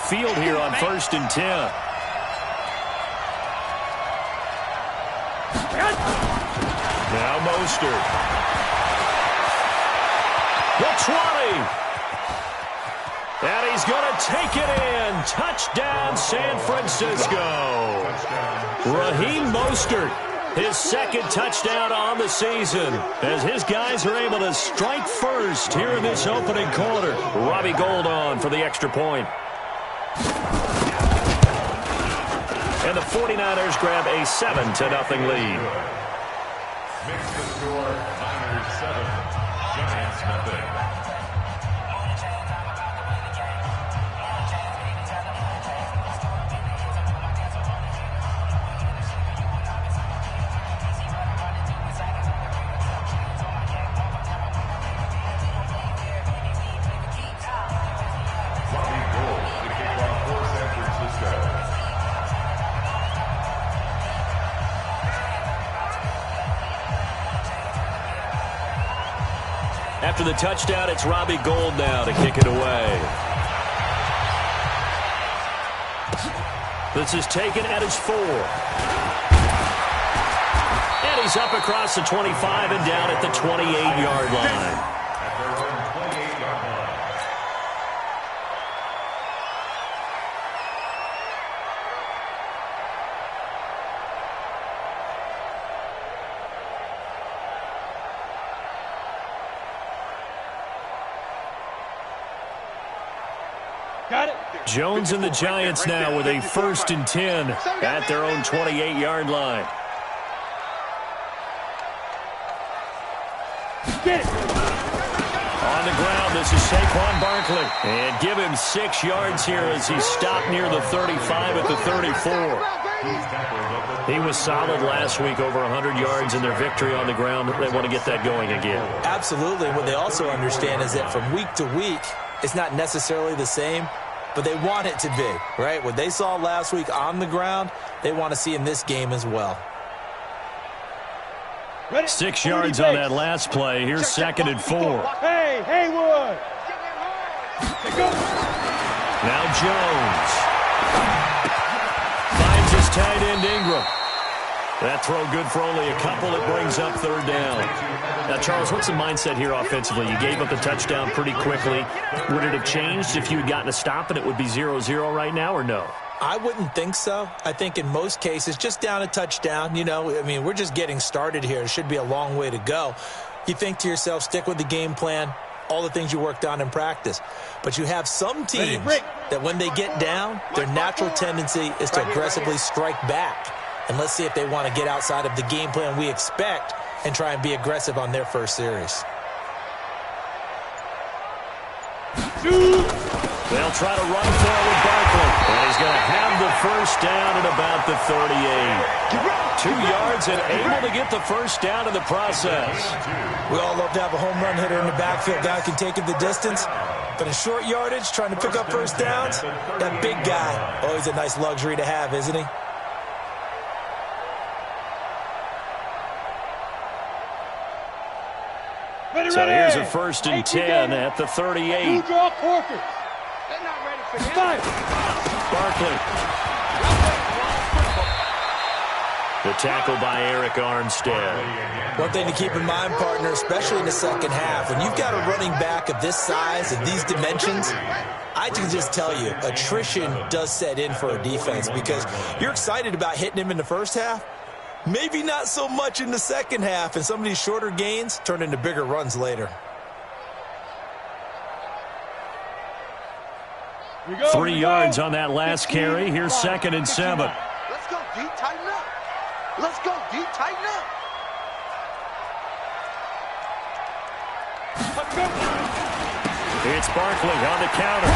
field here on 1st and 10. Now Mostert. The 20. And he's going to take it in. Touchdown, San Francisco. Raheem Mostert, his second touchdown on the season, as his guys are able to strike first here in this opening quarter. Robbie Gould on for the extra point. And the 49ers grab a 7-0 lead. Makes the score Niners 7, Giants nothing. After the touchdown, it's Robbie Gould now to kick it away. This is taken at his 4. And he's up across the 25 and down at the 28-yard line. Jones and the Giants now with a 1st and 10 at their own 28-yard line. On the ground, this is Saquon Barkley. And give him 6 yards here as he stopped near the 35 at the 34. He was solid last week, over 100 yards in their victory on the ground. They want to get that going again. Absolutely. What they also understand is that from week to week, it's not necessarily the same, but they want it to be, right? What they saw last week on the ground, they want to see in this game as well. 6 yards on that last play. Here's 2nd and 4. Hey, Haywood! Now Jones. Finds his tight end Ingram. That throw good for only a couple. It brings up 3rd down. Now, Charles, what's the mindset here offensively? You gave up the touchdown pretty quickly. Would it have changed if you had gotten a stop and it would be 0-0 right now, or no? I wouldn't think so. I think in most cases, just down a touchdown, you know, I mean, we're just getting started here. It should be a long way to go. You think to yourself, stick with the game plan, all the things you worked on in practice. But you have some teams that when they get down, their natural tendency is to aggressively strike back. And let's see if they want to get outside of the game plan we expect and try and be aggressive on their first series. They'll try to run forward Barkley. And he's going to have the 1st down at about the 38. 2 yards and able to get the 1st down in the process. We all love to have a home run hitter in the backfield. Guy can take it the distance. But in short yardage, trying to pick up 1st downs, that big guy, always a nice luxury to have, isn't he? So here's a 1st and 10 at the 38. Barkley. The tackle by Eric Armstead. One thing to keep in mind, partner, especially in the second half, when you've got a running back of this size and these dimensions, I can just tell you, attrition does set in for a defense because you're excited about hitting him in the first half. Maybe not so much in the second half, and some of these shorter gains turn into bigger runs later. 3 yards on that last carry. Here's 2nd and 7. Let's go, D. Tighten up. Let's go, D. Tighten up. It's Barkley on the counter.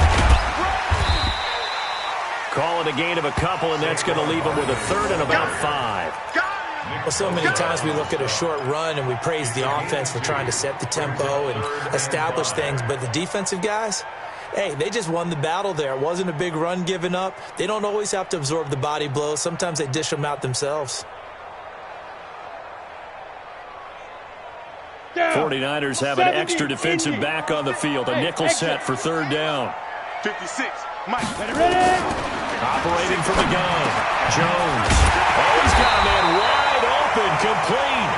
Call it a gain of a couple, and that's going to leave him with a 3rd and about 5. Well, so many times we look at a short run and we praise the offense for trying to set the tempo and establish things, but the defensive guys, hey, they just won the battle there. It wasn't a big run given up. They don't always have to absorb the body blows. Sometimes they dish them out themselves. 49ers have an extra defensive back on the field. A nickel set for 3rd down. 56. Mike, ready? Operating from the gun. Jones. Oh, he's got a man wide open, complete.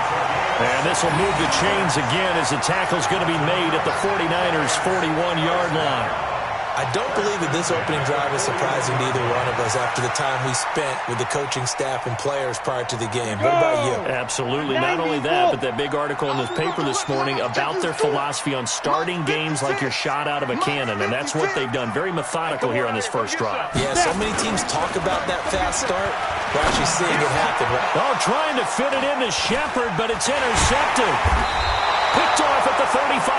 And this will move the chains again as the tackle's going to be made at the 49ers' 41-yard line. I don't believe that this opening drive is surprising to either one of us after the time we spent with the coaching staff and players prior to the game. What about you? Absolutely. Not only that, but that big article in the paper this morning about their philosophy on starting games like you're shot out of a cannon, and that's what they've done. Very methodical here on this first drive. Yeah, so many teams talk about that fast start. We're actually seeing it happen, right? Oh, trying to fit it into Shepard, but it's intercepted. Picked off at the 35.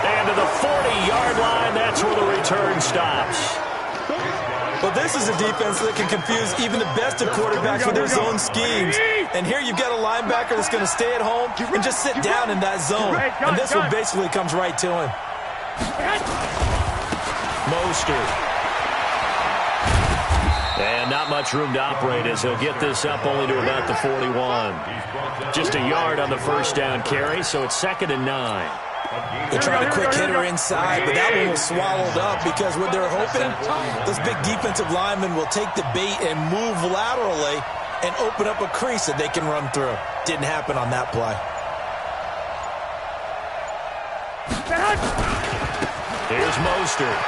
And to the 40-yard line, that's where the return stops. Well, this is a defense that can confuse even the best of quarterbacks with their zone schemes. And here you've got a linebacker that's going to stay at home and just sit down in that zone. And this one basically comes right to him. Mostert. And not much room to operate as he'll get this up only to about the 41. Just a yard on the first down carry, so it's 2nd and 9. They tried a quick hitter inside, but that one was swallowed up because what they're hoping, this big defensive lineman will take the bait and move laterally and open up a crease that they can run through. Didn't happen on that play. Here's Mostert.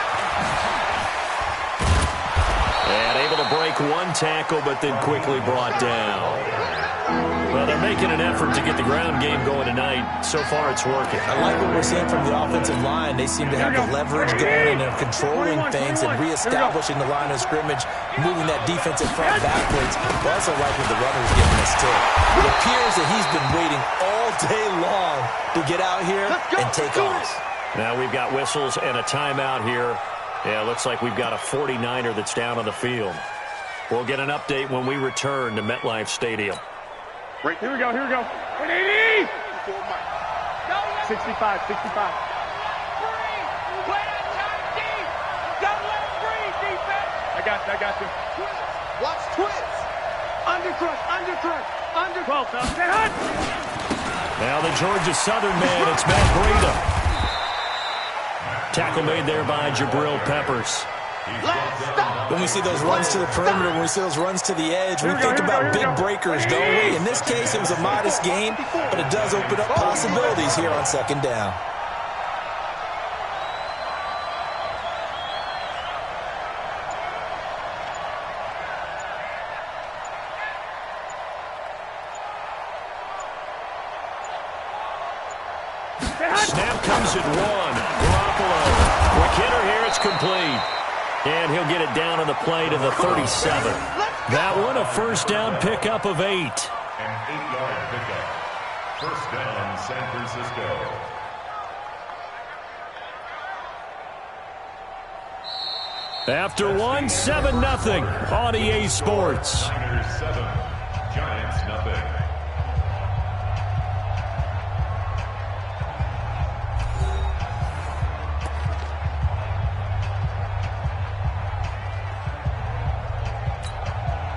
And able to break one tackle, but then quickly brought down. Well, they're making an effort to get the ground game going tonight. So far, it's working. I like what we're seeing from the offensive line. They seem to have the leverage going, and they're controlling things and reestablishing the line of scrimmage, moving that defensive front backwards. I also like what the runner's giving us, too. It appears that he's been waiting all day long to get out here and take off. Now we've got whistles and a timeout here. Yeah, looks like we've got a 49er that's down on the field. We'll get an update when we return to MetLife Stadium. Right, here we go. 180! 65. I got you. Watch twist. Under 12, Now the Georgia Southern man, it's Matt Breida. Tackle made there by Jabril Peppers. When we see those runs to the perimeter, when we see those runs to the edge, we think about big breakers, don't we? In this case, it was a modest gain, but it does open up possibilities here on 2nd down. Snap comes at 1. Garoppolo. McKinnon here, it's complete. And he'll get it down on the play to the 37. That one, a first down pickup of 8. An 8-yard pickup. First down, San Francisco. After one, 7-0 on EA Sports. Niners 7, Giants 0.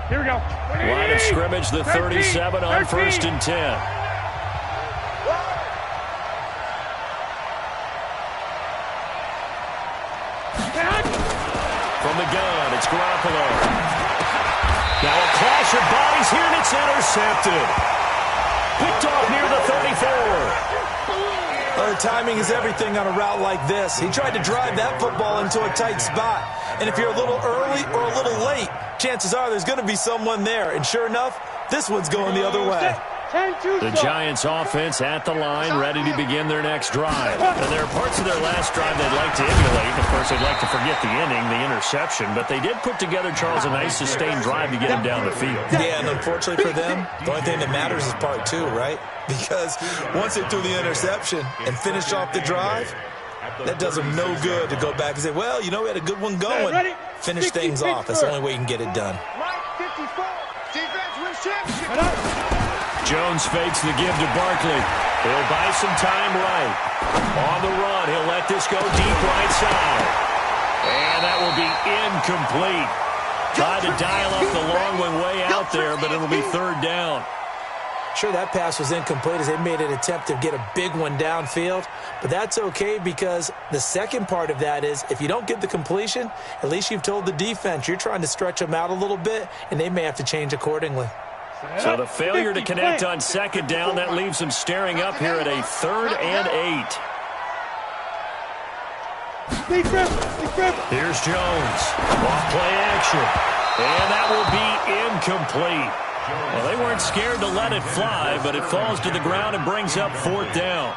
Here we go. Line of scrimmage, the 37 on 1st and 10. From the gun, it's Garoppolo. Now a clash of bodies here, and it's intercepted. Picked off near the 34. Well, timing is everything on a route like this. He tried to drive that football into a tight spot. And if you're a little early or a little late, chances are there's going to be someone there. And sure enough, this one's going the other way. The Giants offense at the line, ready to begin their next drive. And there are parts of their last drive they'd like to emulate. Of course, they'd like to forget the inning, the interception. But they did put together, Charles, a nice sustained drive to get him down the field. Yeah, and unfortunately for them, the only thing that matters is part 2, right? Because once they threw the interception and finished off the drive, that does them no good to go back and say, well, you know, we had a good one going. Finish things off. That's the only way you can get it done. Defense wins championship. Jones fakes the give to Barkley. He'll buy some time right. On the run, he'll let this go deep right side. And that will be incomplete. Tried to dial up the long one way out there, but it'll be 3rd down. Sure, that pass was incomplete as they made an attempt to get a big one downfield, but that's okay because the second part of that is if you don't get the completion, at least you've told the defense you're trying to stretch them out a little bit, and they may have to change accordingly. So the failure to connect on second down, that leaves them staring up here at a 3rd and 8. Here's Jones. Off play action. And that will be incomplete. Well, they weren't scared to let it fly, but it falls to the ground and brings up 4th down.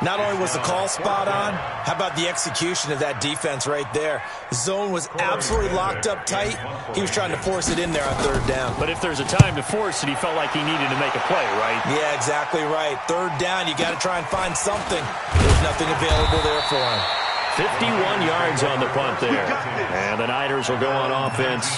Not only was the call spot on, how about the execution of that defense right there? The zone was absolutely locked up tight. He was trying to force it in there on 3rd down. But if there's a time to force it, he felt like he needed to make a play, right? Yeah, exactly right. 3rd down, you got to try and find something. There's nothing available there for him. 51 yards on the punt there. And the Niners will go on offense.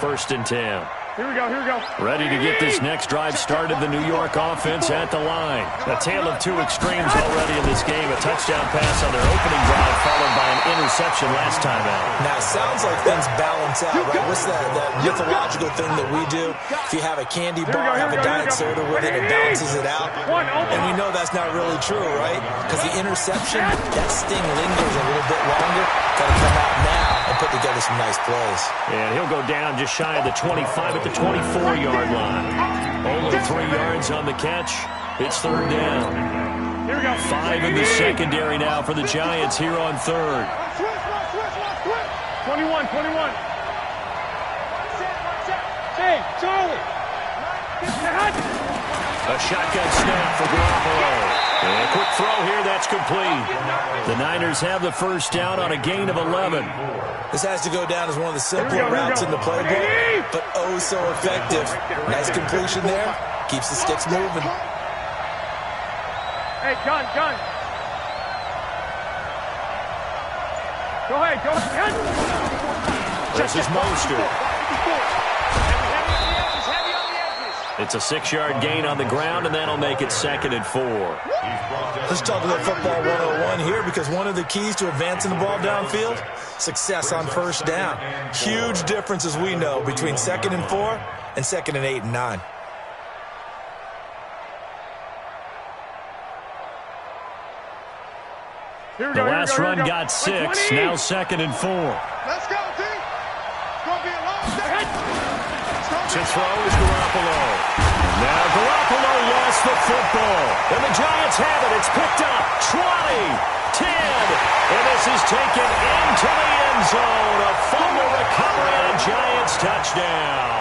1st and 10. Here we go, here we go. Ready to get this next drive started, the New York offense at the line. A tale of two extremes already in this game. A touchdown pass on their opening drive, followed by an interception last time out. Now, it sounds like things balance out, right? What's that mythological thing that we do? If you have a candy bar, have a diet soda with it, it balances it out. And we know that's not really true, right? Because the interception, that sting lingers a little bit longer. Got to come out now and put together some nice plays. And he'll go down just shy of the 25 at the 24-yard line. Only 3 yards on the catch. It's 3rd down. Here we go. 5 in the secondary now for the Giants here on 3rd. 21. Hey, Charlie. A shotgun snap for Garoppolo. And a quick throw here, that's complete. The Niners have the 1st down on a gain of 11. This has to go down as one of the simpler routes in the playbook, but oh so effective. Nice completion there. Keeps the sticks moving. Hey, gun. Go ahead. This is Mostert. It's a 6-yard gain on the ground, and that'll make it 2nd and 4. Let's talk about football 101 here, because one of the keys to advancing the ball downfield, success on 1st down. Huge difference, as we know, between 2nd and 4 and 2nd and 8 and 9. The last run got 6, now 2nd and 4. Let's go, D. It's going to be a long day. To throw is Garoppolo. Now Garoppolo lost the football. And the Giants have it. It's picked up. 20, 10. And this is taken into the end zone. A fumble recovery and a Giants touchdown.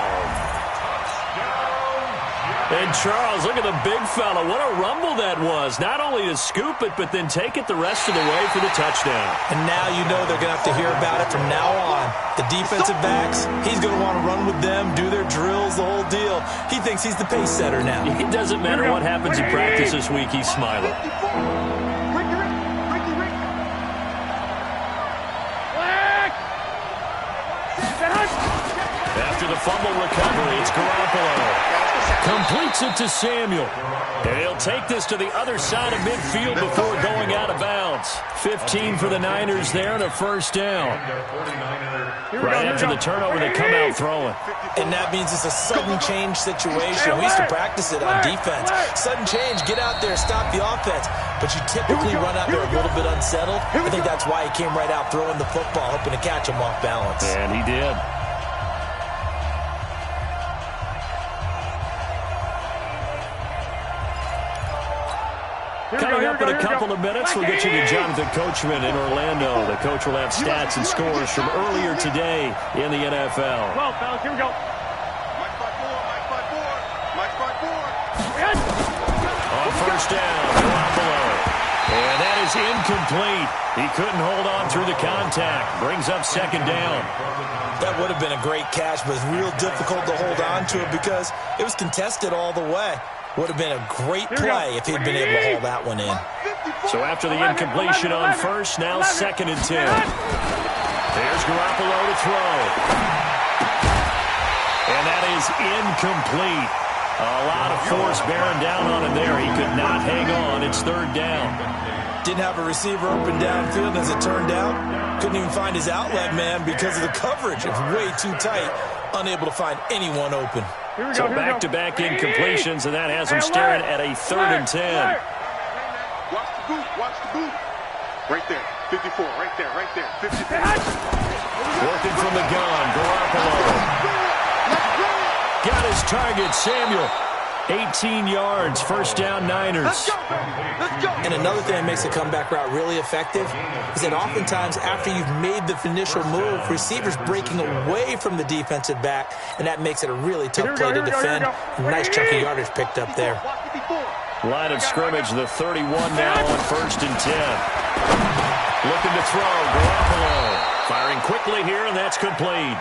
And Charles, look at the big fella. What a rumble that was. Not only to scoop it, but then take it the rest of the way for the touchdown. And now you know they're going to have to hear about it from now on. The defensive backs, he's going to want to run with them, do their drills, the whole deal. He thinks he's the pace setter now. It doesn't matter what happens in practice this week, he's smiling. After the fumble recovery, it's Garoppolo. Completes it to Samuel. And he'll take this to the other side of midfield before going out of bounds. 15 for the Niners there and a 1st down. Right after the turnover, they come out throwing. And that means it's a sudden change situation. We used to practice it on defense. Sudden change, get out there, stop the offense. But you typically run out there a little bit unsettled. I think that's why he came right out throwing the football, hoping to catch him off balance. And he did. Coming up in a couple of minutes, we'll get you to Jonathan Coachman in Orlando. The coach will have stats and scores from earlier today in the NFL. Well, fellas, here we go. Mike 5-4. On 1st down, Garoppolo. And that is incomplete. He couldn't hold on through the contact. Brings up 2nd down. That would have been a great catch, but it's real difficult to hold on to it because it was contested all the way. Would have been a great play if he'd been able to hold that one in. So after the incompletion on 1st, now 2nd and 10. There's Garoppolo to throw. And that is incomplete. A lot of force bearing down on him there. He could not hang on. It's 3rd down. Didn't have a receiver open downfield, as it turned out. Couldn't even find his outlet man because of the coverage. It was way too tight. Unable to find anyone open. So back-to-back incompletions, and that has him staring at a 3rd and 10. Watch the boot. Watch the boot. Right there. 54. Right there. Right there. 54. Working from the gun. Garoppolo. Got his target, Samuel. 18 yards, 1st down, Niners. Let's go, baby. Let's go. And another thing that makes the comeback route really effective is that oftentimes after you've made the initial move, receivers breaking away from the defensive back, and that makes it a really tough play to defend. Nice chunk of yardage picked up there. Line of scrimmage, the 31 now on 1st and 10. Looking to throw, Garoppolo. Firing quickly here, and that's complete.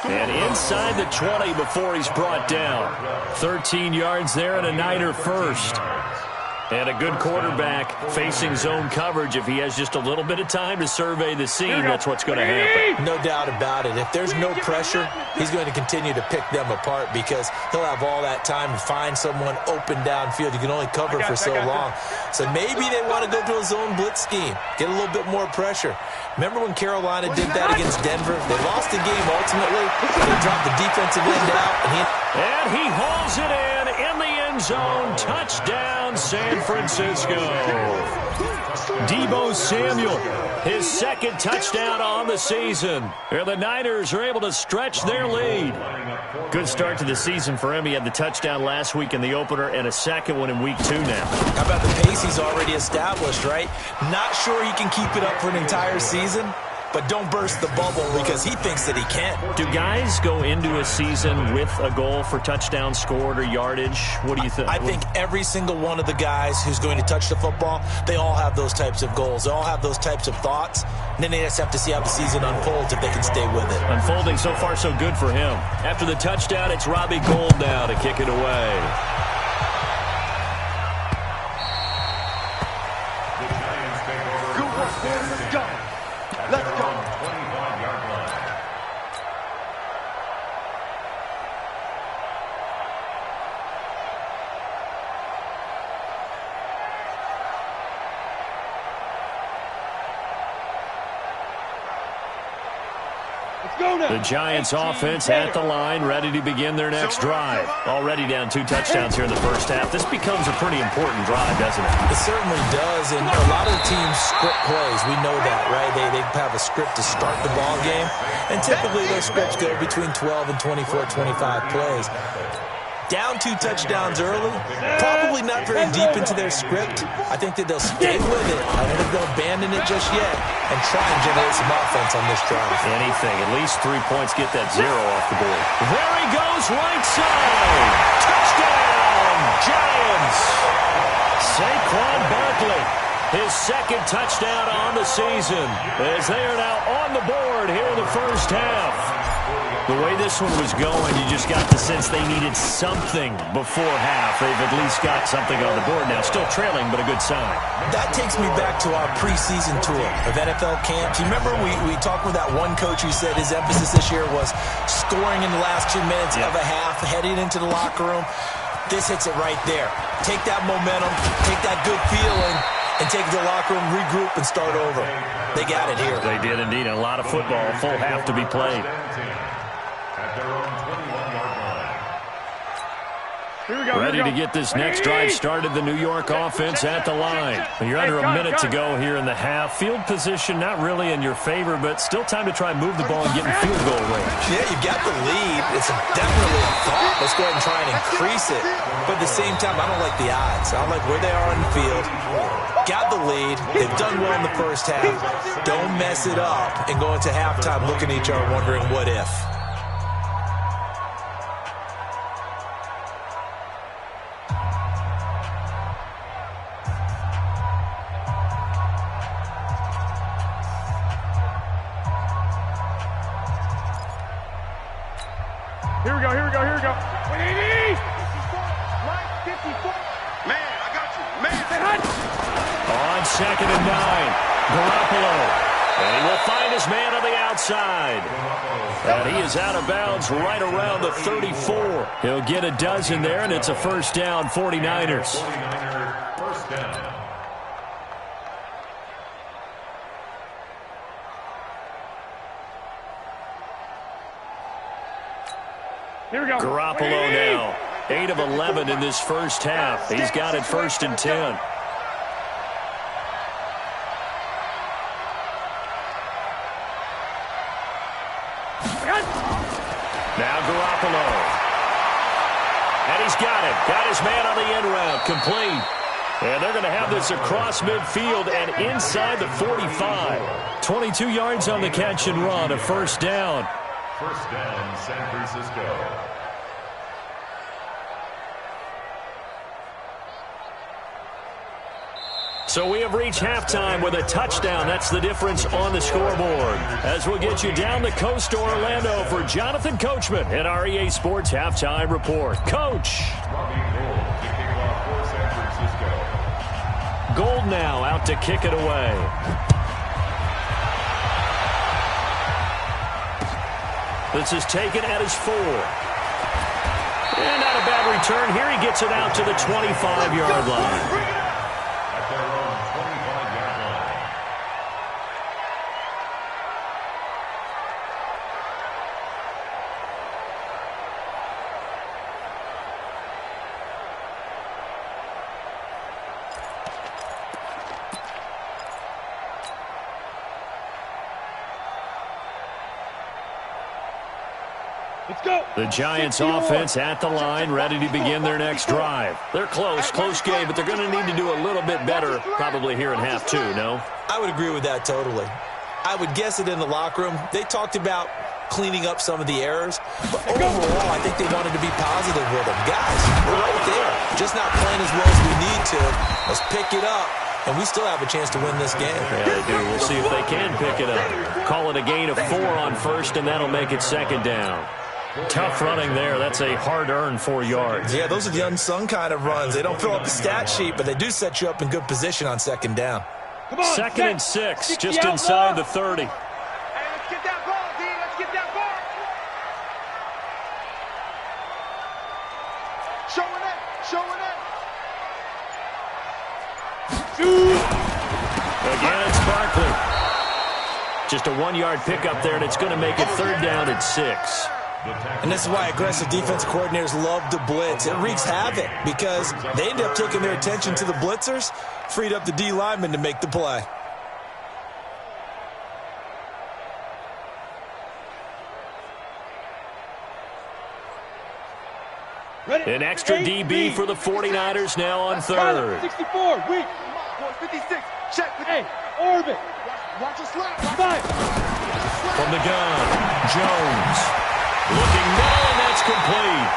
And inside the 20 before he's brought down. 13 yards there and a Niner first. And a good quarterback facing zone coverage. If he has just a little bit of time to survey the scene, that's what's going to happen. No doubt about it. If there's no pressure, he's going to continue to pick them apart because he'll have all that time to find someone open downfield. You can only cover for so long. So maybe they want to go to a zone blitz scheme, get a little bit more pressure. Remember when Carolina did that against Denver? They lost the game ultimately. They dropped the defensive end out. And he hauls it in the end zone. Touchdown, San Francisco. Deebo Samuel, his 2nd touchdown on the season. And the Niners are able to stretch their lead. Good start to the season for him. He had the touchdown last week in the opener and a 2nd one in week 2 now. How about the pace he's already established, right? Not sure he can keep it up for an entire season, but don't burst the bubble because he thinks that he can. Do guys go into a season with a goal for touchdown scored or yardage? What do you think? I think every single one of the guys who's going to touch the football, they all have those types of goals. They all have those types of thoughts. And then they just have to see how the season unfolds if they can stay with it. Unfolding so far so good for him. After the touchdown, it's Robbie Gould now to kick it away. Good work, boys. Let's go. Let's go. 25-yard line. The Giants offense at the line, ready to begin their next drive. Already down 2 touchdowns here in the first half. This becomes a pretty important drive, doesn't it? It certainly does, and a lot of the teams script plays. We know that, right? They have a script to start the ball game, and typically those scripts go between 12 and 24, 25 plays. Down 2 touchdowns early, probably not very deep into their script. I think that they'll stay with it. I don't think they'll abandon it just yet and try and generate some offense on this drive. Anything, at least 3 points, get that 0 off the board. There he goes, right side. Touchdown, Giants. Saquon Barkley, his 2nd touchdown on the season, as they are now on the board here in the first half. The way this one was going, you just got the sense they needed something before half. They've at least got something on the board now. Still trailing, but a good sign. That takes me back to our preseason tour of NFL camps. You remember we talked with that one coach who said his emphasis this year was scoring in the last 2 minutes of a half, heading into the locker room. This hits it right there. Take that momentum, take that good feeling, and take it to the locker room, regroup, and start over. They got it here. They did indeed. A lot of football, a full half to be played. Ready to get this next drive started. The New York offense at the line. You're under a minute to go here in the half. Field position not really in your favor, but still time to try and move the ball and get in field goal range. Yeah, you've got the lead. It's definitely a thought. Let's go ahead and try and increase it. But at the same time, I don't like the odds. I don't like where they are on the field. Got the lead. They've done well in the first half. Don't mess it up and go into halftime looking at each other wondering what if. Here we go. Man, I got you. Man. On 2nd and 9, Garoppolo. And he will find his man on the outside. And he is out of bounds right around the 34. He'll get a dozen there, and it's a first down, 49ers. First down. Here we go. Garoppolo now, 8 of 11 in this first half. He's got it 1st and 10. Now Garoppolo. And he's got it. Got his man on the end route. Complete. And they're going to have this across midfield and inside the 45. 22 yards on the catch and run. A 1st down. 1st down, San Francisco. So we have reached halftime with a touchdown. That's the difference on the scoreboard. As we'll get you down the coast to Orlando for Jonathan Coachman at our EA Sports Halftime Report. Coach. Gold now out to kick it away. This is taken at his 4. And not a bad return. Here he gets it out to the 25-yard line. The Giants offense at the line, ready to begin their next drive. They're close game, but they're going to need to do a little bit better probably here in half 2, no? I would agree with that totally. I would guess it in the locker room. They talked about cleaning up some of the errors, but overall, I think they wanted to be positive with them. Guys, we're right there. Just not playing as well as we need to. Let's pick it up, and we still have a chance to win this game. Yeah, they do. We'll see if they can pick it up. Call it a gain of 4 on 1st, and that'll make it 2nd down. Tough running there. That's a hard-earned 4 yards. Yeah, those are the unsung kind of runs. They don't fill up the stat sheet, but they do set you up in good position on 2nd down. Come on, 2nd and 6, just inside the 30. Hey, let's get that ball, D. Let's get that ball. Showing it. Again, it's Barkley. Just a 1-yard pickup there, and it's going to make it 3rd down at 6. And this is why aggressive defense coordinators love to blitz. It wreaks havoc because they end up taking their attention to the blitzers, freed up the D lineman to make the play. An extra DB for the 49ers now on 3rd. 64, weak. 56, check. Hey, orbit. Watch us slap. 5. From the gun, Jones. Looking middle, and that's complete.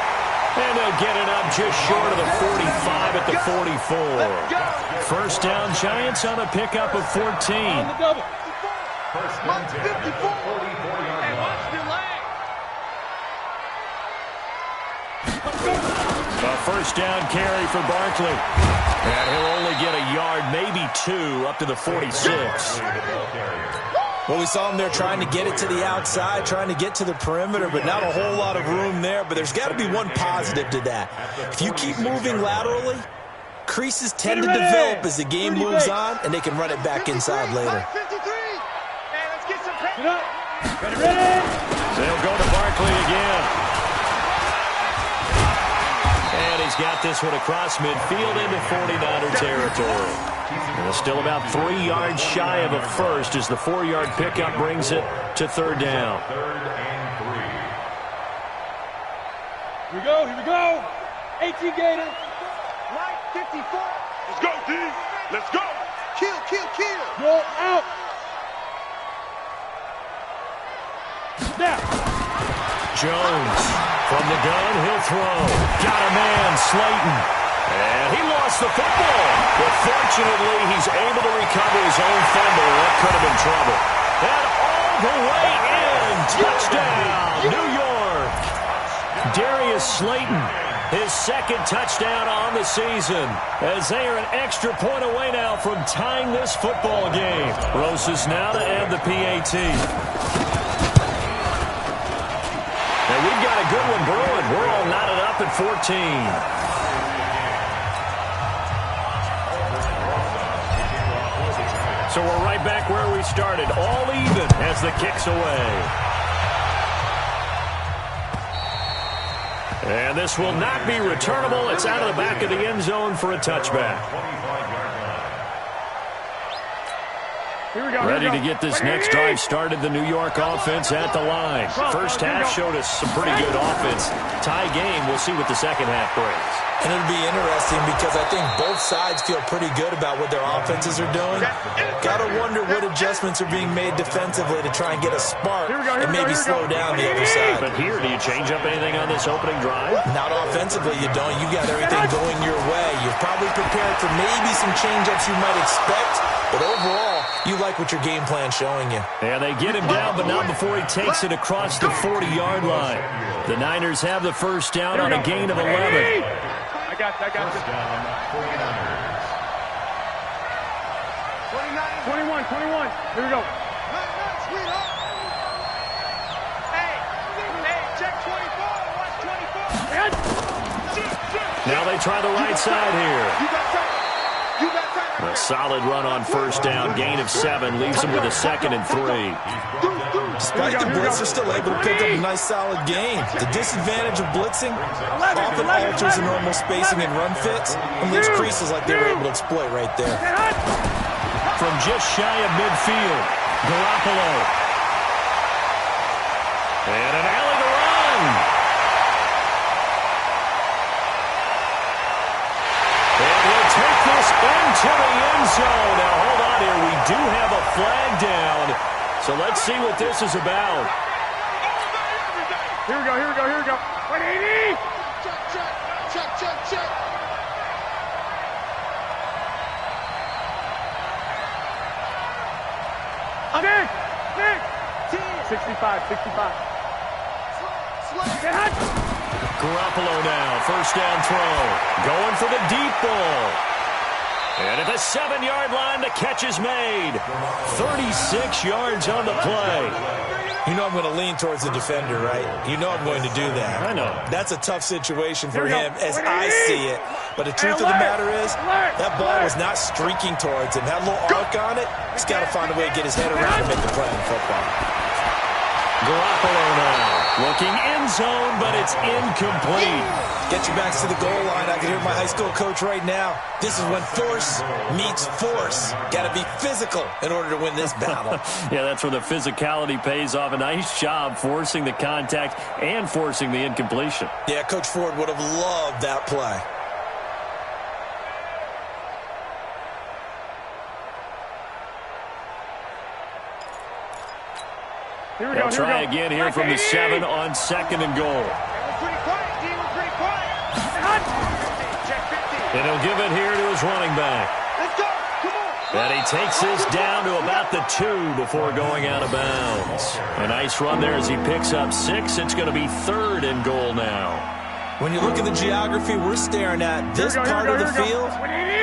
And they'll get it up just short of the 45 at the 44. 1st down, Giants on a pickup of 14. On the double. 1st and 10 at the 44-yard line. A 1st down carry for Barkley. And he'll only get a yard, maybe 2, up to the 46. Well, we saw him there trying to get it to the outside, trying to get to the perimeter, but not a whole lot of room there. But there's got to be one positive to that. If you keep moving laterally, creases tend to develop as the game moves on, and they can run it back inside later. Ready. They'll go to Barkley again. And he's got this one across midfield into 49er territory. And still about 3 yards shy of a first as the 4-yard pickup brings it to 3rd down. 3rd and 3. Here we go. 18 Gator. Right, 54. Let's go, D. Let's go. Kill. Roll out. Now. Jones from the gun, he'll throw. Got a man, Slayton. And he lost the football. But fortunately, he's able to recover his own fumble. That could have been trouble. And all the way in. Touchdown, New York. Darius Slayton, his 2nd touchdown on the season, as they are an extra point away now from tying this football game. Rosas now to add the PAT. And we've got a good one brewing. We're all knotted up at 14. So we're right back where we started, all even as the kick's away. And this will not be returnable. It's out of the back of the end zone for a touchback. Ready to get this next drive started. The New York offense at the line. First half showed us some pretty good offense. Tie game. We'll see what the second half brings. And it'll be interesting because I think both sides feel pretty good about what their offenses are doing. Got to wonder what adjustments are being made defensively to try and get a spark and maybe slow down the other side. But here, do you change up anything on this opening drive? Not offensively, you don't. You got everything going your way. You're probably prepared for maybe some change-ups you might expect, but overall, you like what your game plan's showing you. And they get him down, but not before he takes it across the 40-yard line. The Niners have the first down on a gain of 11. I got you. First down, 49ers. 21. Here we go. Check 24. Watch 24. Now they try the right side here. You got time. A solid run on first down. Gain of 7 leaves him with a 2nd and 3. Despite the blitz, they're still able to pick up a nice solid gain. The disadvantage of blitzing often alters the normal spacing and run fits and leaves creases like they were able to exploit right there. From just shy of midfield, Garoppolo. And an alley to run. And we'll take this into the end zone. Now, hold on here. We do have a flag down. So let's see what this is about. Here we go. 180. Check. Nick. 65. Get hot. Garoppolo now, first down throw. Going for the deep ball. And at the 7-yard line, the catch is made. 36 yards on the play. You know I'm going to lean towards the defender, right? You know I'm going to do that. I know. That's a tough situation for him as I see it. But the truth of the matter is, that ball was not streaking towards him. Had a little arc on it. He's got to find a way to get his head around and make the play in football. Garoppolo now. Looking end zone, but it's incomplete. Get your backs to the goal line. I can hear my high school coach right now. This is when force meets force. Got to be physical in order to win this battle. Yeah, that's where the physicality pays off. A nice job forcing the contact and forcing the incompletion. Yeah, Coach Ford would have loved that play. Here we go. They'll try again here from the 7 on 2nd and goal. Pretty quiet. And he'll give it here to his running back. Let's go. Come on. And he takes this down to about the 2 before going out of bounds. A nice run there as he picks up 6. It's going to be 3rd and goal now. When you look at the geography we're staring at, this part of the field,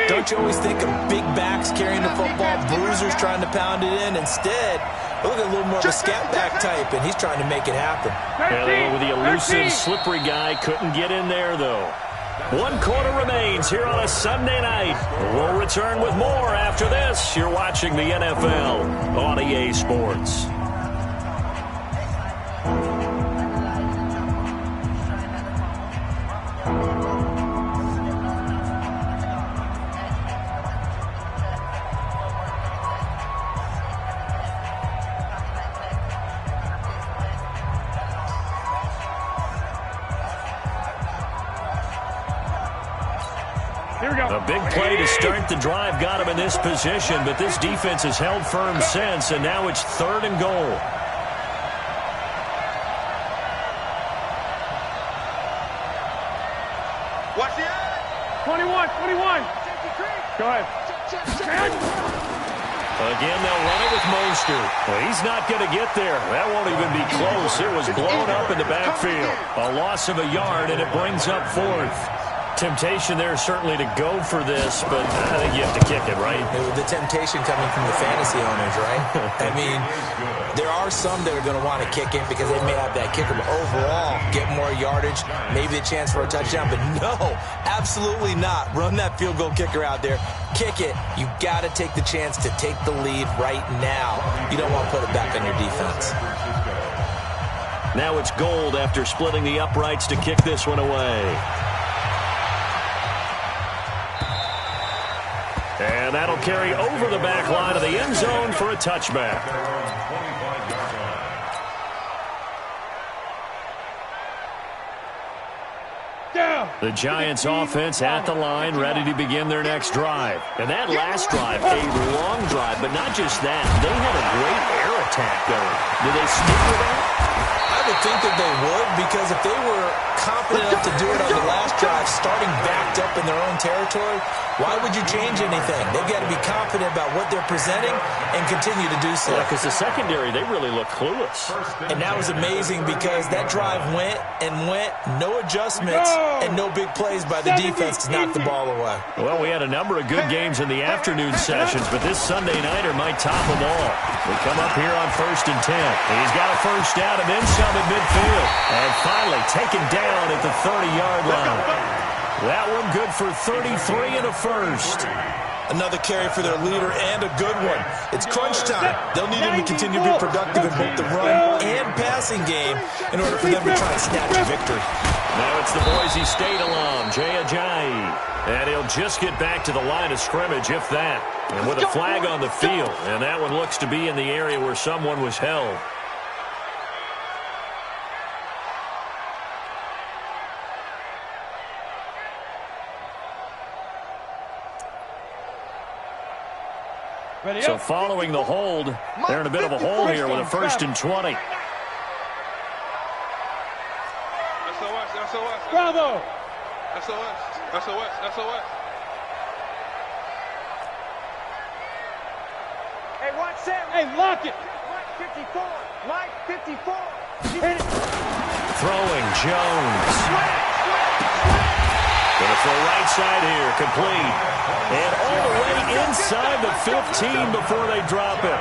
don't you always think of big backs carrying the football, bruisers trying to pound it in? Instead, look at a little more of a scat back type, and he's trying to make it happen. Yeah, they went with the elusive, slippery guy. Couldn't get in there, though. 1 quarter remains here on a Sunday night. We'll return with more after this. You're watching the NFL on EA Sports. A big play to start the drive got him in this position, but this defense has held firm since, and now it's 3rd and goal. Watch the eye. 21. Go ahead. Again, they'll run it with Mostert. Well, he's not going to get there. That won't even be close. It was blown up in the backfield. A loss of a yard, and it brings up 4th. Temptation there certainly to go for this, but I think you have to kick it, right? The temptation coming from the fantasy owners, right? I mean, there are some that are going to want to kick it because they may have that kicker, but overall, get more yardage, maybe a chance for a touchdown, but no, absolutely not. Run that field goal kicker out there. Kick it. You got to take the chance to take the lead right now. You don't want to put it back on your defense. Now it's Gold after splitting the uprights to kick this one away. And that'll carry over the back line of the end zone for a touchback. The Giants offense at the line, ready to begin their next drive. And that last drive, a long drive, but not just that. They had a great air attack going. Do they stick with that? I would think that they would, because if they were confident enough to do it on the last drive, starting backed up in their own territory, why would you change anything? They've got to be confident about what they're presenting and continue to do so. Yeah, because the secondary, they really look clueless. And that was amazing because that drive went and went, no adjustments, and no big plays by the defense to knock the ball away. Well, we had a number of good games in the afternoon sessions, but this Sunday nighter might top them all. We come up here on 1st and 10. He's got a first down and then some at midfield. And finally taken down at the 30-yard line. That one good for 33 and a first. Another carry for their leader and a good one. It's crunch time. They'll need him to continue to be productive in both the run and passing game in order for them to try and snatch a victory. Now it's the Boise State alum, Jay Ajayi. And he'll just get back to the line of scrimmage, if that. And with a flag on the field. And that one looks to be in the area where someone was held. So following the hold, they're in a bit of a hole here with a 1st and 20. SOS. Bravo. SOS. Hey, watch Sam. Hey, lock it. Mike 54. Hit it. Throwing Jones. Gonna throw right side here, complete. And all the way inside the 15 before they drop it.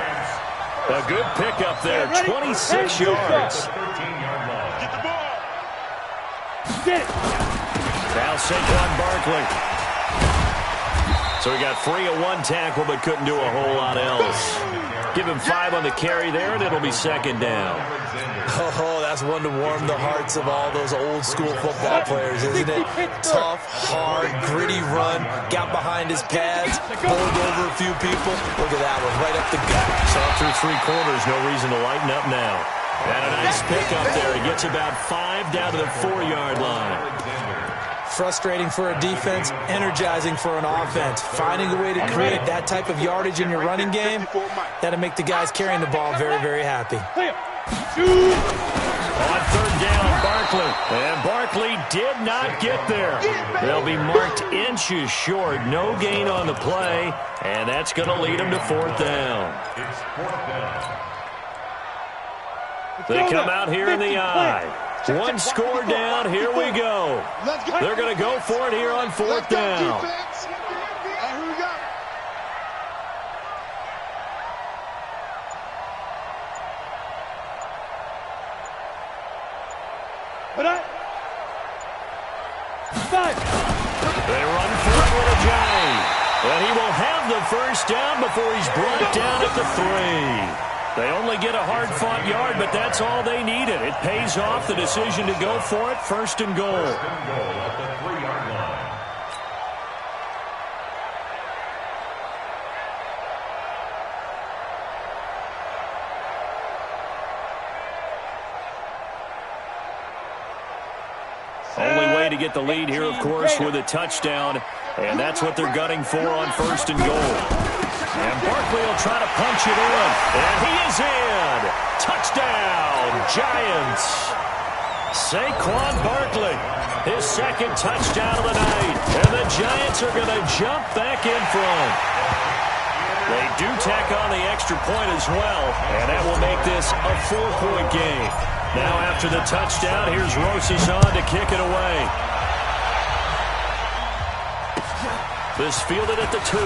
A good pickup there, 26 yards. Get the ball. Get it. Now Saquon Barkley. So he got free of one tackle, but couldn't do a whole lot else. Give him 5 on the carry there, and it'll be 2nd down. Oh, that's one to warm the hearts of all those old school football players, isn't it? Tough, hard, gritty run, got behind his pads, bowled over a few people. Look at that one, right up the gut. Saw through 3 quarters, no reason to lighten up now. And a nice pickup there. He gets about 5 down to the 4-yard line. Frustrating for a defense, energizing for an offense. Finding a way to create that type of yardage in your running game, that'll make the guys carrying the ball very, very happy. On 3rd down, Barkley. And Barkley did not get there. They'll be marked inches short. No gain on the play. And that's going to lead them to 4th down. It's 4th down. They come out here in the eye. 1 score down. Here we go. They're going to go for it here on 4th down. Here we go. They run for it with Ajayi. And he will have the first down before he's brought down at the 3. They only get a hard-fought yard, but that's all they needed. It pays off the decision to go for it, 1st and goal. 1st and goal at the 3-yard line. Only way to get the lead here, of course, with a touchdown. And that's what they're gunning for on 1st and goal. And Barkley will try to punch it in. And he is in. Touchdown, Giants. Saquon Barkley, his 2nd touchdown of the night. And the Giants are going to jump back in front. They do tack on the extra point as well. And that will make this a 4-point game. Now after the touchdown, here's Rosas on to kick it away. This fielded at the 2.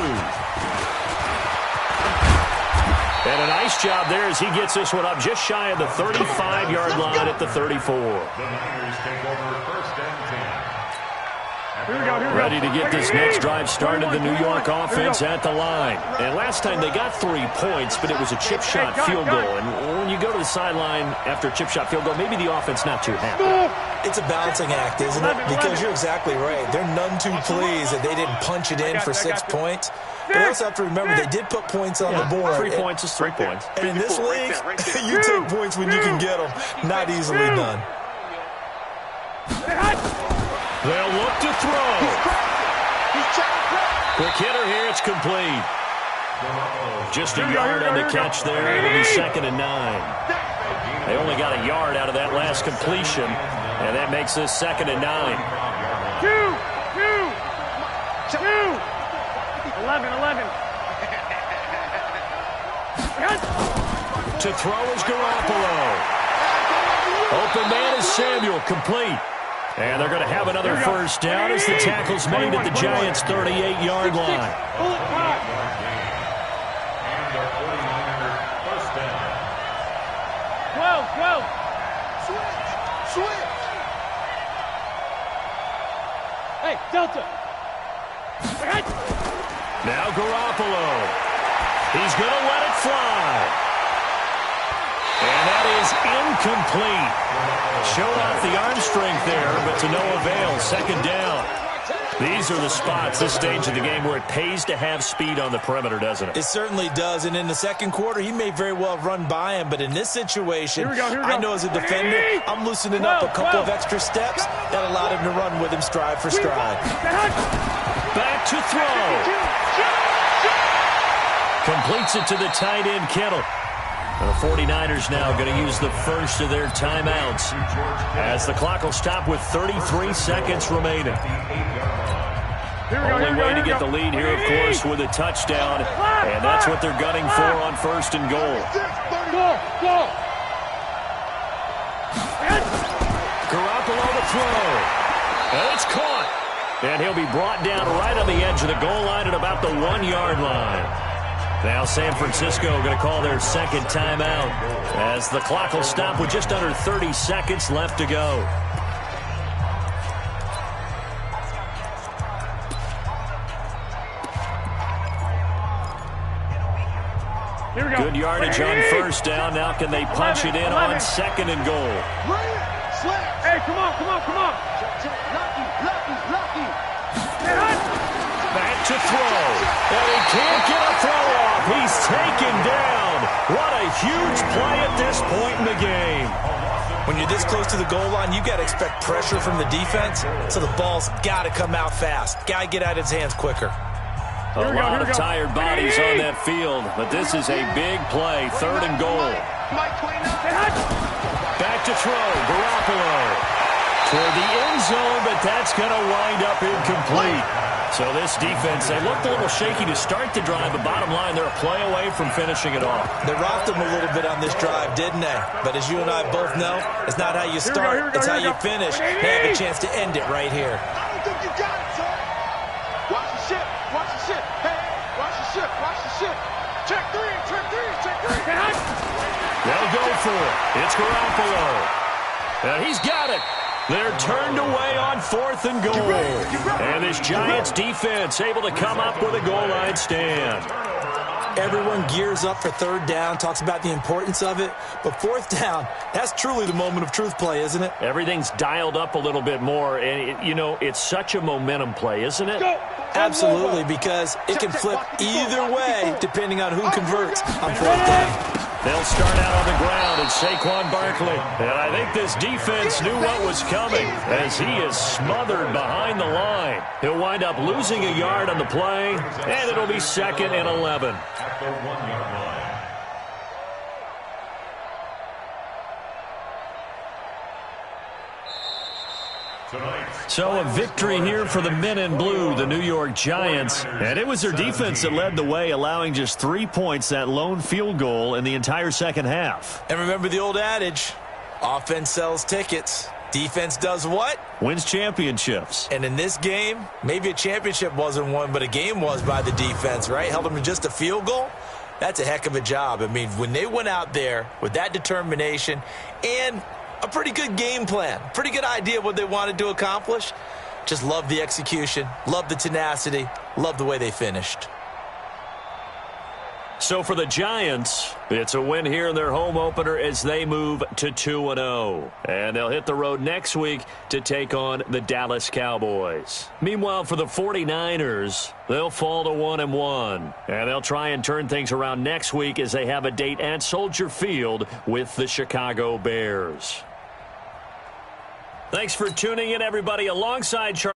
And a nice job there as he gets this one up just shy of the 35-yard line at the 34. The Niners take over 1st and 10. Ready to get this next drive started, the New York offense at the line. And last time they got 3 points, but it was a chip shot field goal. And when you go to the sideline after a chip shot field goal, maybe the offense not too happy. It's a balancing act, isn't it? Because you're exactly right. They're none too pleased that they didn't punch it in for 6 points. But they also have to remember they did put points on the board. 3 points is 3 points. And in this league, you take points when you can get them. Not easily done. They'll look to throw. Quick hitter here. It's complete. Just a yard on the catch there. It'll be 2nd and 9. They only got a yard out of that last completion, and that makes this 2nd and 9. 11. To throw is Garoppolo. Open man is Samuel, complete. And they're going to have another first down as the tackle's made at the Giants' 38-yard line. And their 49er first down. 12. Switch. Hey, Delta. Now Garoppolo. He's going to let it fly. And that is incomplete. Showed off the arm strength there, but to no avail. 2nd down. These are the spots, this stage of the game, where it pays to have speed on the perimeter, doesn't it? It certainly does. And in the second quarter, he may very well have run by him. But in this situation, I know as a defender, I'm loosening up a couple of extra steps that allowed him to run with him stride for stride. Back to throw. Completes it to the tight end, Kittle. The 49ers now going to use the first of their timeouts as the clock will stop with 33 seconds remaining. Only way to get the lead here, of course, with a touchdown, and that's what they're gunning for on 1st and goal. Go. Garoppolo to throw. And it's caught. And he'll be brought down right on the edge of the goal line at about the 1-yard line. Now San Francisco going to call their 2nd timeout as the clock will stop with just under 30 seconds left to go. Good yardage on 1st down. Now can they punch it in on 2nd and goal? Hey, come on. Lucky. Back to throw. And he can't get a throw off. He's taken down. What a huge play at this point in the game. When you're this close to the goal line, you got to expect pressure from the defense, so the ball's got to come out fast. Got to get out of his hands quicker. A lot of tired bodies on that field, but this is a big play. 3rd and goal. Back to throw. Garoppolo toward the end zone, but that's going to wind up incomplete. So this defense, they looked a little shaky to start the drive, but bottom line, they're a play away from finishing it off. They rocked them a little bit on this drive, didn't they? But as you and I both know, it's not how you start, it's how you finish. They have a chance to end it right here. I don't think you got it, son. Watch the ship. Hey, watch the ship. Check three. They'll go for it. It's Garoppolo. And he's got it. They're turned away on 4th and goal. And this Giants defense able to come up with a goal line stand. Everyone gears up for 3rd down, talks about the importance of it. But 4th down, that's truly the moment of truth play, isn't it? Everything's dialed up a little bit more. And, it's such a momentum play, isn't it? Absolutely, because it can flip either way depending on who converts on 4th down. They'll start out on the ground and Saquon Barkley. And I think this defense knew what was coming as he is smothered behind the line. He'll wind up losing a yard on the play, and it'll be 2nd and 11. At the 1-yard line. So a victory here for the men in blue, the New York Giants. And it was their defense that led the way, allowing just 3 points, that lone field goal in the entire second half. And remember the old adage, offense sells tickets. Defense does what? Wins championships. And in this game, maybe a championship wasn't won, but a game was by the defense, right? Held them to just a field goal. That's a heck of a job. I mean, when they went out there with that determination and a pretty good game plan, pretty good idea of what they wanted to accomplish, Just love the execution, love the tenacity, love the way they finished. So for the Giants, it's a win here in their home opener as they move to 2-0. And they'll hit the road next week to take on the Dallas Cowboys. Meanwhile, for the 49ers, they'll fall to 1-1. And they'll try and turn things around next week as they have a date at Soldier Field with the Chicago Bears. Thanks for tuning in, everybody. Alongside Charlie.